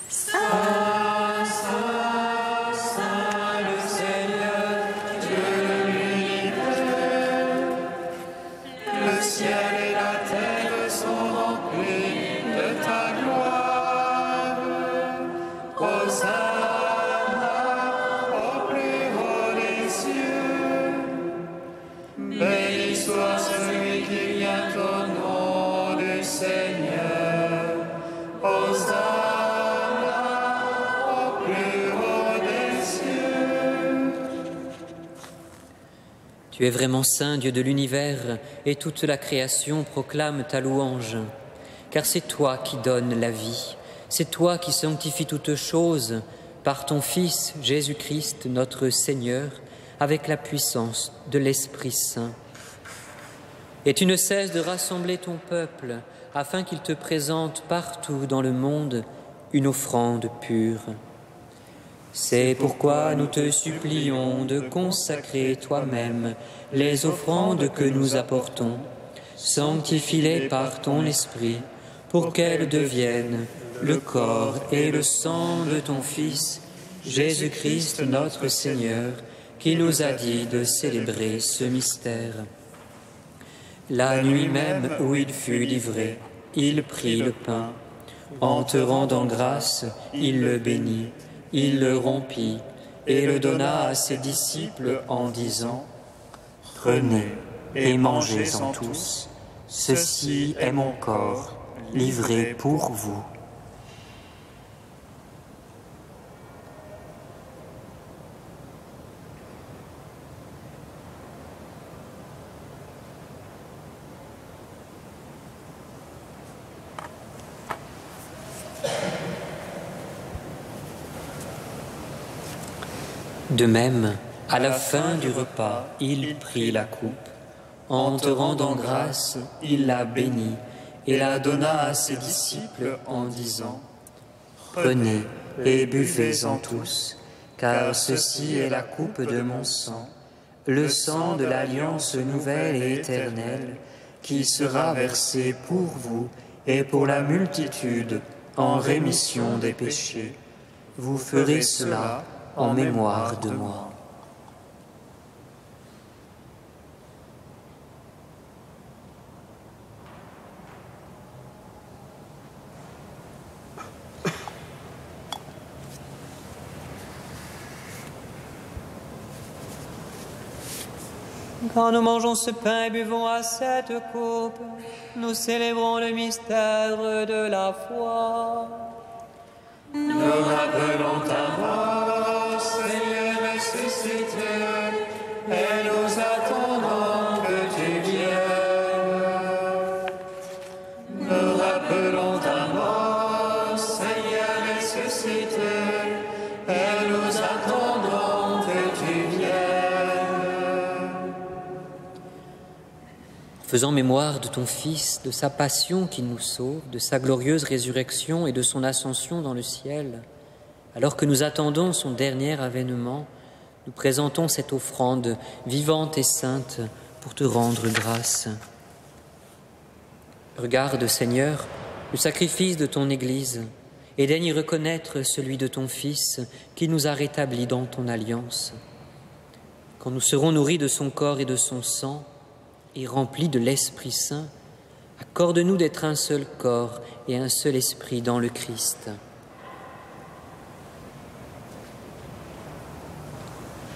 Saint, Saint, Saint, le Seigneur, Dieu de l'univers. Le ciel et la terre sont remplis de ta gloire. Hosanna au plus haut des cieux. Béni soit celui qui vient au nom du Seigneur. Hosanna au plus haut des cieux. Tu es vraiment saint, Dieu de l'univers, et toute la création proclame ta louange. Car c'est toi qui donnes la vie, c'est toi qui sanctifies toutes choses par ton Fils Jésus-Christ, notre Seigneur, avec la puissance de l'Esprit Saint. Et tu ne cesses de rassembler ton peuple, afin qu'il te présente partout dans le monde une offrande pure. C'est pourquoi nous te supplions de consacrer toi-même les offrandes que nous apportons. Sanctifie-les par ton Esprit, pour qu'elles deviennent le corps et le sang de ton Fils, Jésus-Christ notre Seigneur, qui nous a dit de célébrer ce mystère. La nuit même où il fut livré, il prit le pain. En te rendant grâce, il le bénit, il le rompit et le donna à ses disciples en disant : « Prenez et mangez-en tous, ceci est mon corps, livré pour vous. » De même, à la fin du repas, il prit la coupe. En te rendant grâce, il la bénit et la donna à ses disciples en disant : « Prenez et buvez-en tous, car ceci est la coupe de mon sang, le sang de l'alliance nouvelle et éternelle, qui sera versé pour vous et pour la multitude en rémission des péchés. Vous ferez cela en mémoire de moi. » Quand nous mangeons ce pain et buvons à cette coupe, nous célébrons le mystère de la foi. Nous rappelons ta mort, Seigneur ressuscité, et nous attendons que tu viennes. Faisant mémoire de ton Fils, de sa passion qui nous sauve, de sa glorieuse résurrection et de son ascension dans le ciel, alors que nous attendons son dernier avènement, nous présentons cette offrande vivante et sainte pour te rendre grâce. Regarde, Seigneur, le sacrifice de ton Église et daigne y reconnaître celui de ton Fils qui nous a rétablis dans ton alliance. Quand nous serons nourris de son corps et de son sang et remplis de l'Esprit Saint, accorde-nous d'être un seul corps et un seul esprit dans le Christ.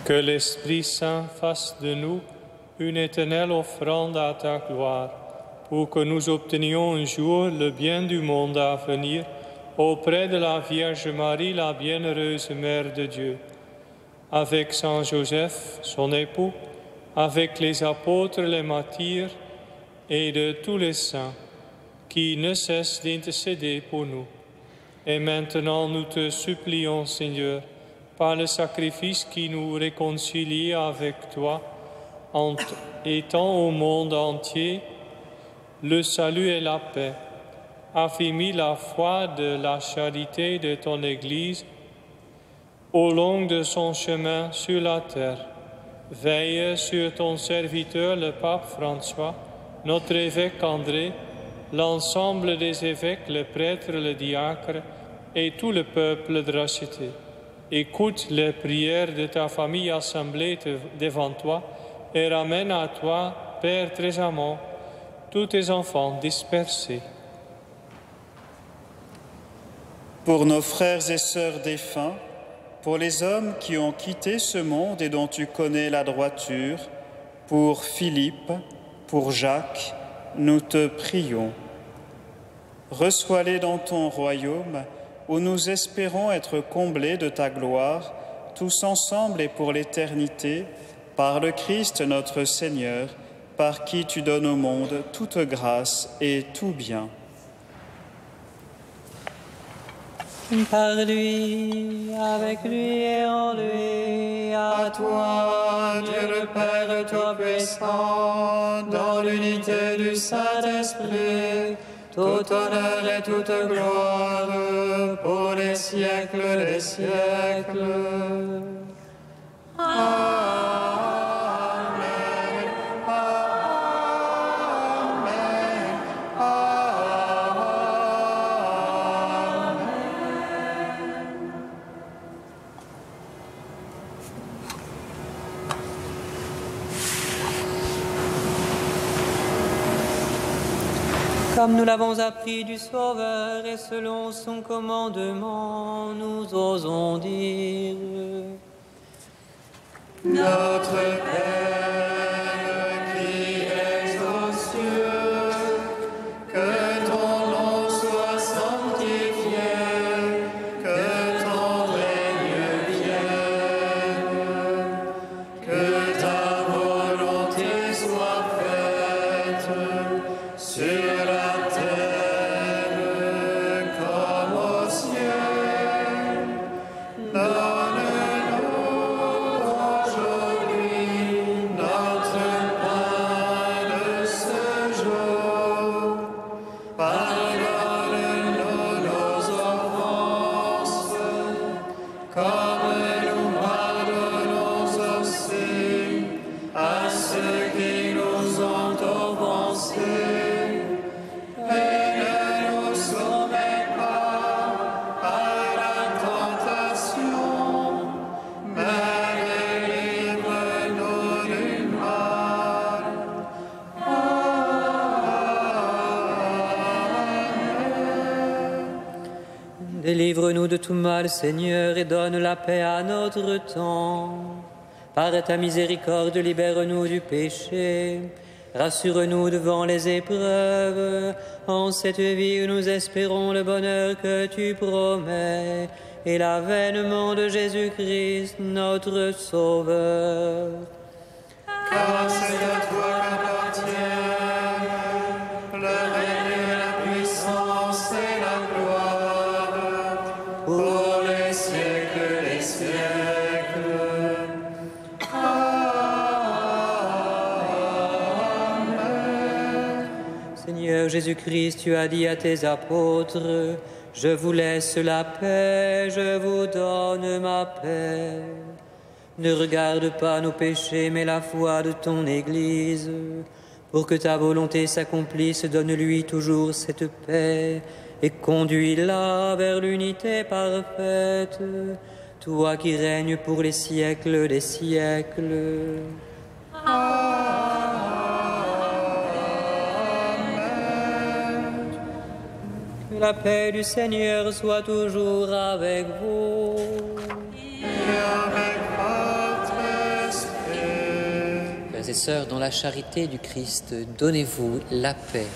Que l'Esprit Saint fasse de nous une éternelle offrande à ta gloire, pour que nous obtenions un jour le bien du monde à venir auprès de la Vierge Marie, la bienheureuse Mère de Dieu, avec Saint Joseph, son époux, avec les apôtres, les martyrs et de tous les saints qui ne cessent d'intercéder pour nous. Et maintenant, nous te supplions, Seigneur, par le sacrifice qui nous réconcilie avec toi, en étant au monde entier le salut et la paix, affermis la foi de la charité de ton Église au long de son chemin sur la terre. Veille sur ton serviteur, le pape François, notre évêque André, l'ensemble des évêques, les prêtres, les diacres et tout le peuple de racheté. Écoute les prières de ta famille assemblée devant toi et ramène à toi, Père très aimant, tous tes enfants dispersés. Pour nos frères et sœurs défunts, pour les hommes qui ont quitté ce monde et dont tu connais la droiture, pour Philippe, pour Jacques, nous te prions. Reçois-les dans ton royaume, où nous espérons être comblés de ta gloire, tous ensemble et pour l'éternité, par le Christ notre Seigneur, par qui tu donnes au monde toute grâce et tout bien. Par lui, avec lui et en lui, à toi, Dieu le Père Tout-Puissant, dans l'unité du Saint-Esprit, tout honneur et toute gloire pour les siècles des siècles. Amen. Comme nous l'avons appris du Sauveur et selon son commandement, nous osons dire: Notre Père qui es aux cieux, que ton nom soit sanctifié, que ton règne vienne, que ta volonté soit faite sur la terre comme au ciel. Donne-nous aujourd'hui notre pain de ce jour. Pardonne-nous nos offenses, comme nous pardonnons aussi à ceux qui nous ont offensés. Et ne nous soumets pas à la tentation, mais délivre-nous du mal. Délivre-nous de tout mal, Seigneur, et donne la paix à notre temps. Par ta miséricorde, libère-nous du péché. Rassure-nous devant les épreuves, en cette vie où nous espérons le bonheur que tu promets et l'avènement de Jésus-Christ, notre Sauveur. Car c'est à toi qu'appartiennent le règne, la puissance et la gloire pour les siècles des siècles. Amen. Jésus-Christ, tu as dit à tes apôtres, je vous laisse la paix, je vous donne ma paix. Ne regarde pas nos péchés, mais la foi de ton Église. Pour que ta volonté s'accomplisse, donne-lui toujours cette paix et conduis-la vers l'unité parfaite, toi qui règnes pour les siècles des siècles. Amen. Que la paix du Seigneur soit toujours avec vous. Frères et sœurs, dans la charité du Christ, donnez-vous la paix.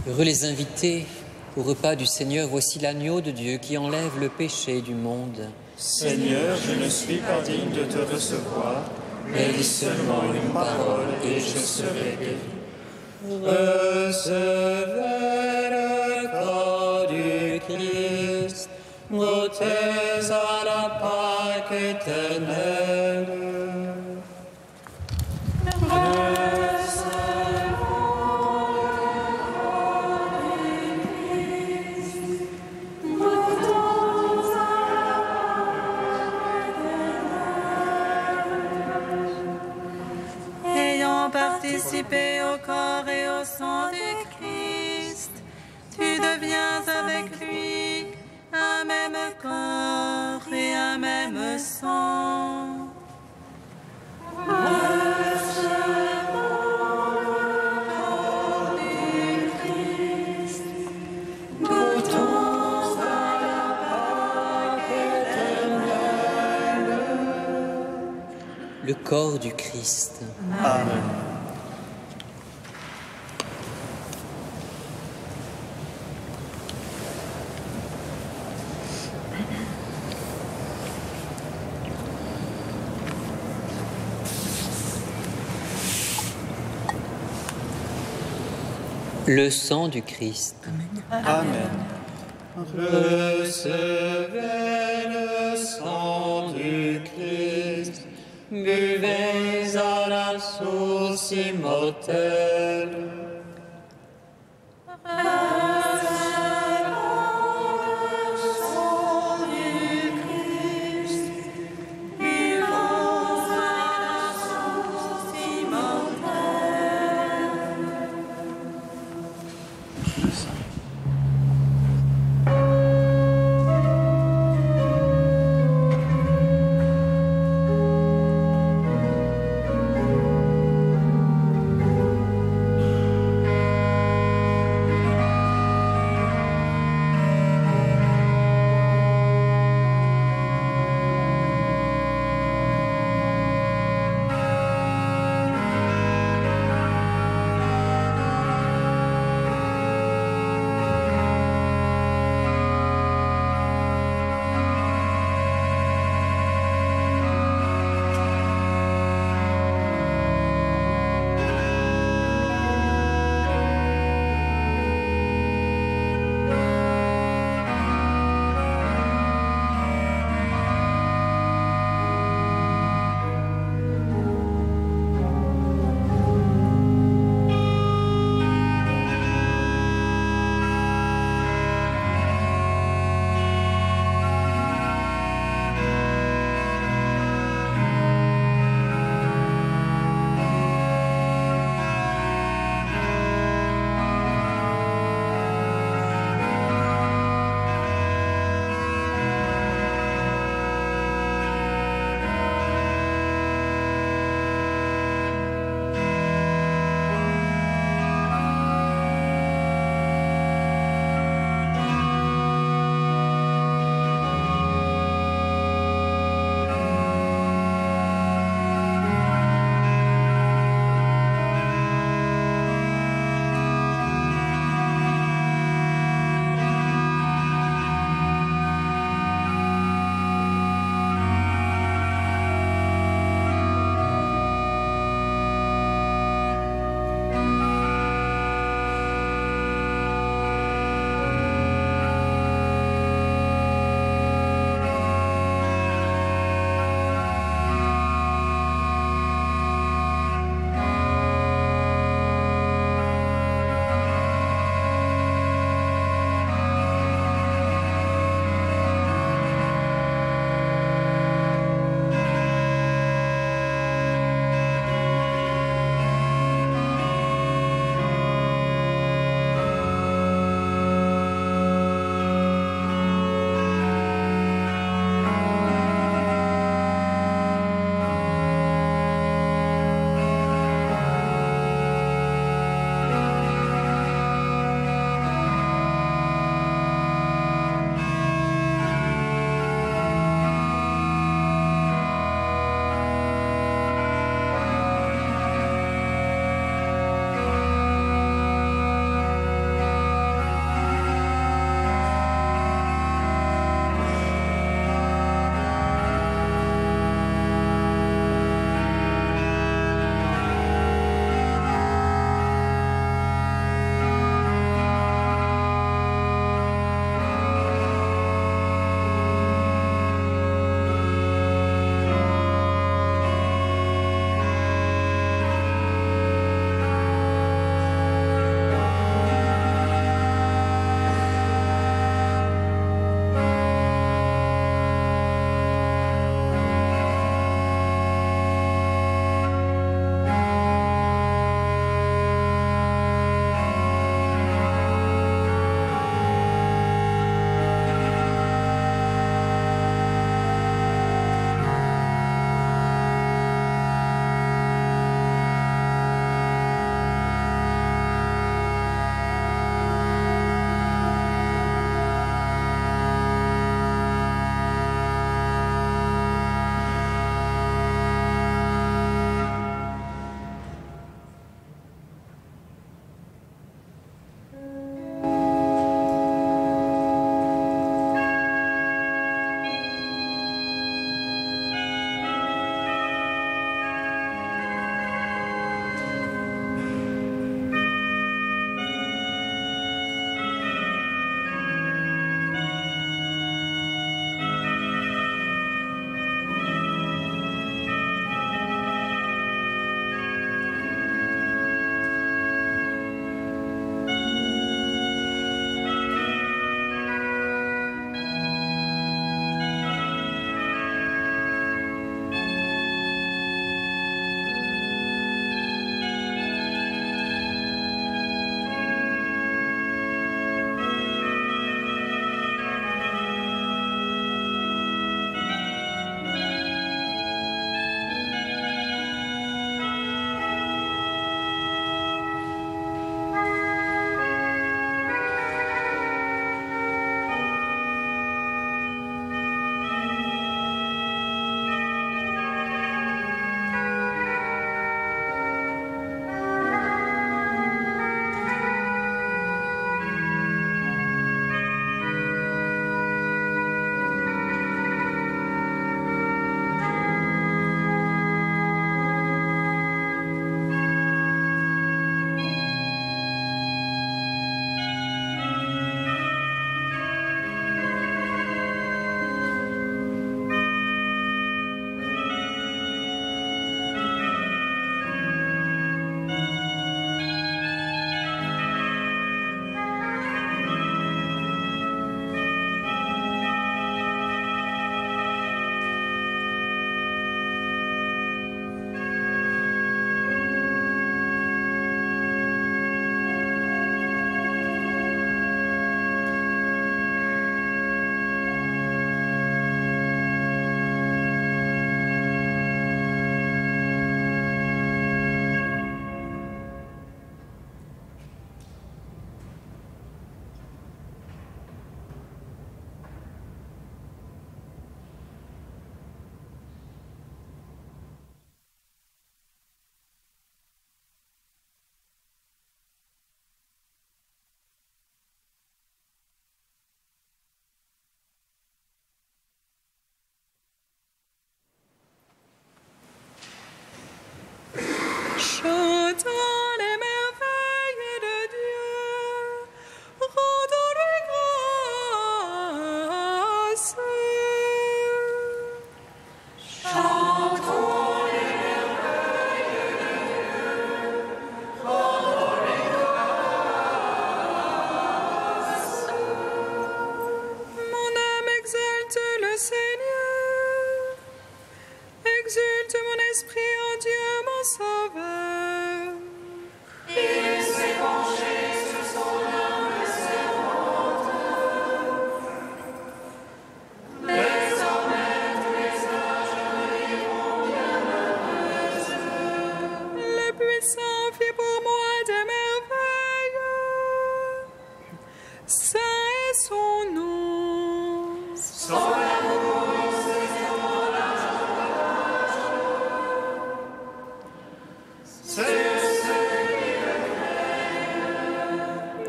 Heureux les invités au repas du Seigneur, voici l'agneau de Dieu qui enlève le péché du monde. Seigneur, je ne suis pas digne de te recevoir, mais dis seulement une parole et je serai guéri. Recevez le corps du Christ, goûtez à la Pâque éternelle. Participé au corps et au sang du Christ, tu deviens avec lui un même corps et un même sang. Le corps du Christ. Amen. Le sang du Christ. Amen. Recevez le sang du Christ, buvez à la source immortelle.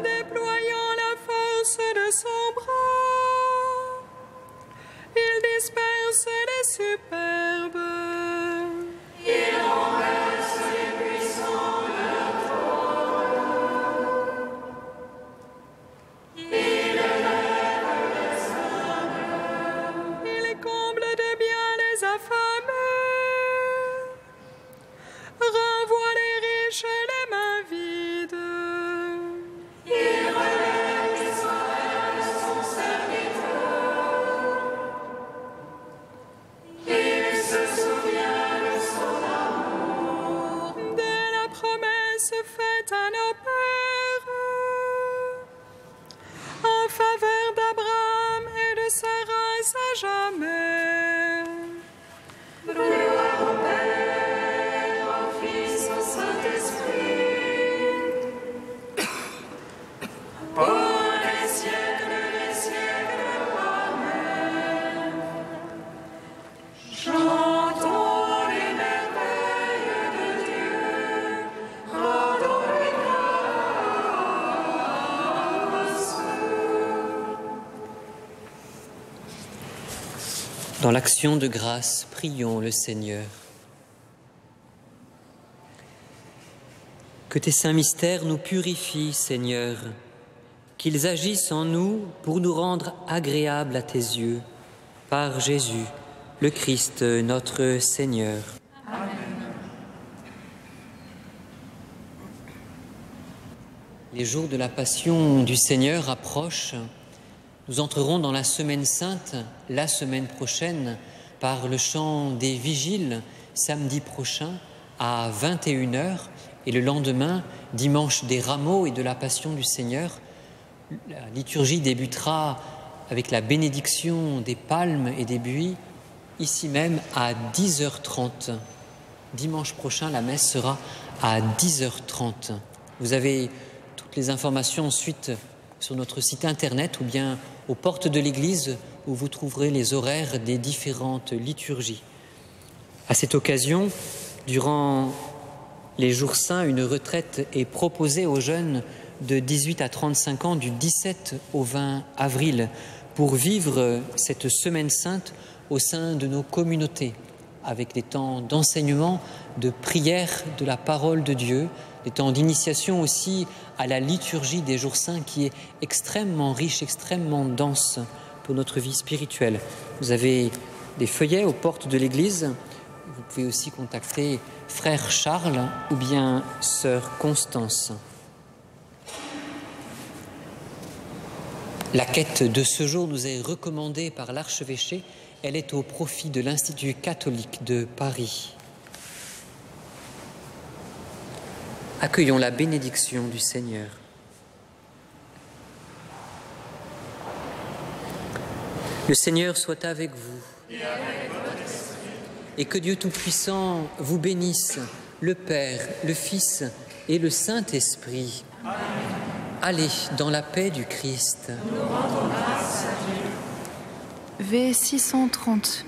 Déployant la force de son bras, il disperse les superbes. Il renverse les puissants de leur trône. Il élève les humbles. Il comble de bien les affamés, renvoie les riches et les mains vides. Il relève Israël, son serviteur. Il se souvient de son amour. De la promesse faite à nos pères en faveur d'Abraham et de sa race à jamais. Gloire au Père, au Fils, au Saint-Esprit. Pour les siècles des siècles. Amen. Chantons les merveilles de Dieu. Rendons-lui grâce. Dans l'action de grâce, prions le Seigneur. Que tes saints mystères nous purifient, Seigneur, qu'ils agissent en nous pour nous rendre agréables à tes yeux, par Jésus, le Christ, notre Seigneur. Amen. Les jours de la Passion du Seigneur approchent. Nous entrerons dans la Semaine Sainte, la semaine prochaine, par le chant des Vigiles, samedi prochain à 21h, et le lendemain, dimanche des Rameaux et de la Passion du Seigneur. La liturgie débutera avec la bénédiction des palmes et des buis, ici même à 10h30. Dimanche prochain, la messe sera à 10h30. Vous avez toutes les informations ensuite sur notre site internet ou bien aux portes de l'église où vous trouverez les horaires des différentes liturgies. À cette occasion, durant les jours saints, une retraite est proposée aux jeunes de 18 à 35 ans du 17 au 20 avril pour vivre cette semaine sainte au sein de nos communautés avec des temps d'enseignement, de prière de la parole de Dieu, des temps d'initiation aussi à la liturgie des jours saints qui est extrêmement riche, extrêmement dense pour notre vie spirituelle. Vous avez des feuillets aux portes de l'église. Vous pouvez aussi contacter frère Charles ou bien sœur Constance. La quête de ce jour nous est recommandée par l'archevêché. Elle est au profit de l'Institut catholique de Paris. Accueillons la bénédiction du Seigneur. Le Seigneur soit avec vous. Et avec votre esprit. Et que Dieu Tout-Puissant vous bénisse, le Père, le Fils et le Saint-Esprit. Amen. Allez dans la paix du Christ. Nous rendons grâce à Dieu. V630.